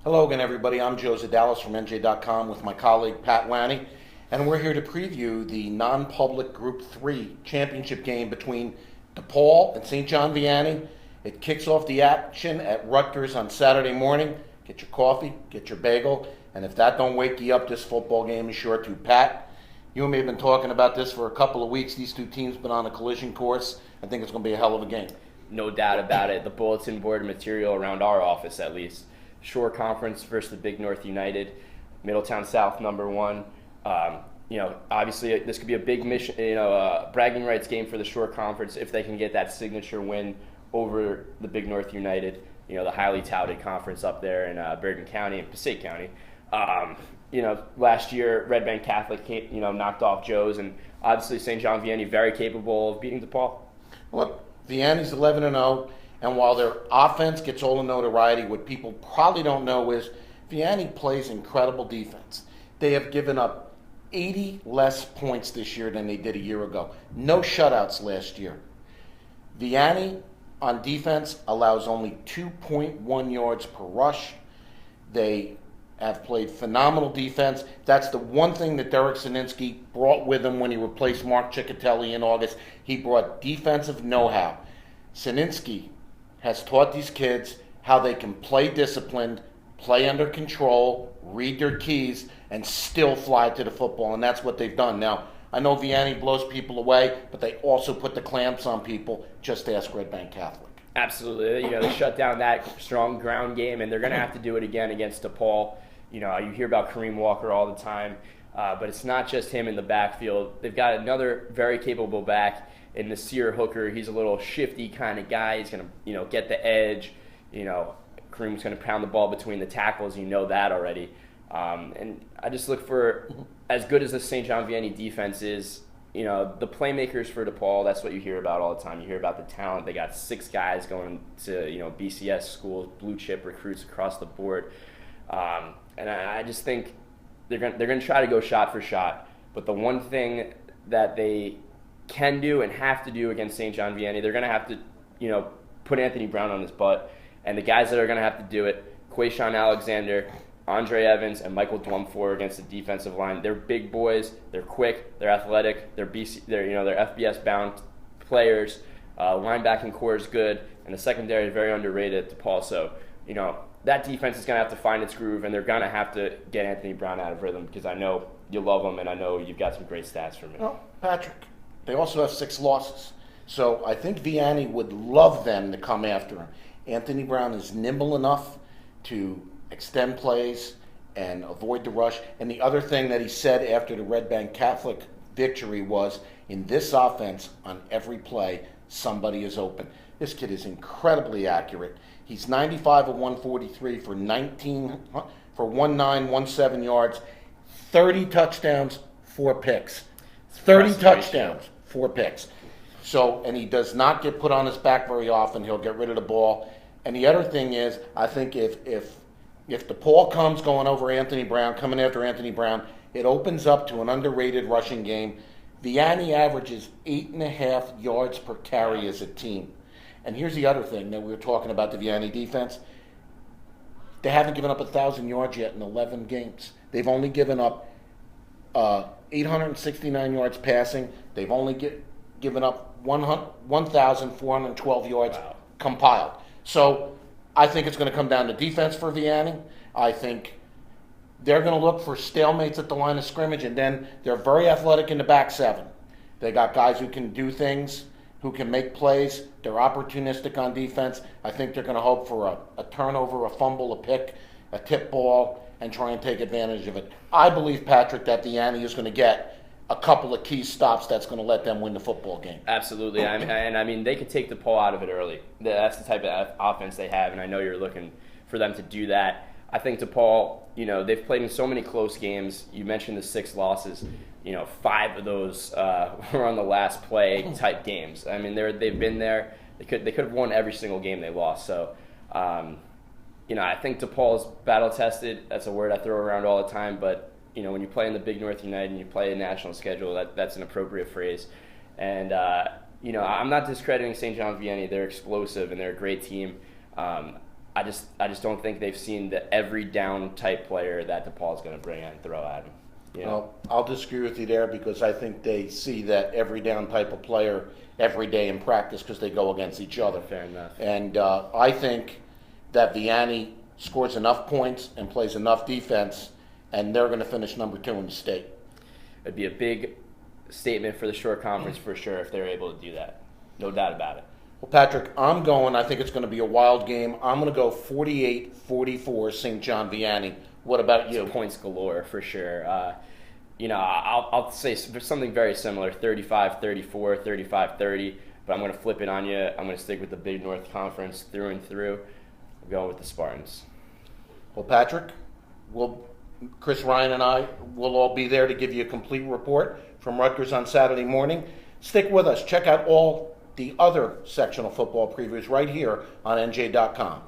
Hello again, everybody. I'm Joe Zedalis from NJ.com with my colleague Pat Lanni, and we're here to preview the non-public Group 3 championship game between DePaul and St. John Vianney. It kicks off the action at Rutgers on Saturday morning. Get your coffee, get your bagel, and if that don't wake you up, this football game is sure to. Pat, you and me have been talking about this for a couple of weeks. These two teams have been on a collision course. I think it's going to be a hell of a game. No doubt about it. The bulletin board material around our office, at least. Shore Conference versus the Big North United, Middletown South #1. Obviously this could be a big mission, bragging rights game for the Shore Conference if they can get that signature win over the Big North United, the highly touted conference up there in Bergen County and Passaic County. Last year Red Bank Catholic knocked off Joe's, and obviously St. John Vianney very capable of beating DePaul. Look, Vianney's 11-0. And while their offense gets all the notoriety, what people probably don't know is Vianney plays incredible defense. They have given up 80 less points this year than they did a year ago. No shutouts last year. Vianney on defense allows only 2.1 yards per rush. They have played phenomenal defense. That's the one thing that Derek Sininsky brought with him when he replaced Mark Ciccatelli in August. He brought defensive know-how. Sininsky has taught these kids how they can play disciplined, play under control, read their keys, and still fly to the football, and that's what they've done. Now, I know Vianney blows people away, but they also put the clamps on people. Just ask Red Bank Catholic. Absolutely. They shut down that strong ground game, and they're going to have to do it again against DePaul. You hear about Kareem Walker all the time, but it's not just him in the backfield. They've got another very capable back in Nasir Hooker. He's a little shifty kind of guy. He's going to, get the edge. Kareem's going to pound the ball between the tackles. You know that already. And I just look for, as good as the St. John Vianney defense is, the playmakers for DePaul, that's what you hear about all the time. You hear about the talent. They got 6 guys going to, BCS schools, blue chip recruits across the board. And I just think they're going to try to go shot for shot. But the one thing that they can do and have to do against St. John Vianney, they're going to have to, put Anthony Brown on his butt. And the guys that are going to have to do it, Quayshawn Alexander, Andre Evans, and Michael Dwumfor against the defensive line. They're big boys. They're quick. They're athletic. They're FBS bound players. Linebacking core is good, and the secondary is very underrated at DePaul. So, that defense is going to have to find its groove, and they're going to have to get Anthony Brown out of rhythm, because I know you love him, and I know you've got some great stats from him. Well, Patrick, they also have 6 losses. So I think Vianney would love them to come after him. Anthony Brown is nimble enough to extend plays and avoid the rush. And the other thing that he said after the Red Bank Catholic victory was, in this offense, on every play, somebody is open. This kid is incredibly accurate. He's 95 of 143 for 117 yards, 30 touchdowns, 4 picks. 30 touchdowns, 4 picks. So, and he does not get put on his back very often. He'll get rid of the ball. And the other thing is, I think if DePaul comes going over Anthony Brown, coming after Anthony Brown, it opens up to an underrated rushing game. Vianney averages 8.5 yards per carry as a team. And here's the other thing that we were talking about, the Vianney defense. They haven't given up 1,000 yards yet in 11 games. They've only given up 869 yards passing. They've only given up 1,412 yards compiled. So I think it's going to come down to defense for Vianney. I think they're going to look for stalemates at the line of scrimmage, and then they're very athletic in the back 7. They got guys who can do things, who can make plays. They're opportunistic on defense. I think they're going to hope for a turnover, a fumble, a pick, a tip ball, and try and take advantage of it. I believe, Patrick, that Vianney is going to get a couple of key stops that's going to let them win the football game. Absolutely. I mean, they could take DePaul out of it early. That's the type of offense they have, and I know you're looking for them to do that. I think DePaul, they've played in so many close games. You mentioned the 6 losses. 5 of those were on the last play type games. I mean, they've been there. They could have won every single game they lost. So, I think DePaul is battle tested. That's a word I throw around all the time, but when you play in the Big North United and you play a national schedule, that's an appropriate phrase. And I'm not discrediting St. John Vianney. They're explosive and they're a great team. I just don't think they've seen the every down type player that DePaul is going to bring and throw at him. Well, I'll disagree with you there because I think they see that every down type of player every day in practice because they go against each other. Fair enough. And I think that Vianney scores enough points and plays enough defense, and they're going to finish number 2 in the state. It'd be a big statement for the short conference for sure if they're able to do that. No doubt about it. Well, Patrick, I think it's going to be a wild game. I'm going to go 48-44 St. John Vianney. What about you? Points galore for sure. I'll say something very similar, 35-34, 35-30, but I'm going to flip it on you. I'm going to stick with the Big North Conference through and through. I'm going with the Spartans. Well, Patrick, Chris Ryan and I will all be there to give you a complete report from Rutgers on Saturday morning. Stick with us. Check out all the other sectional football previews right here on NJ.com.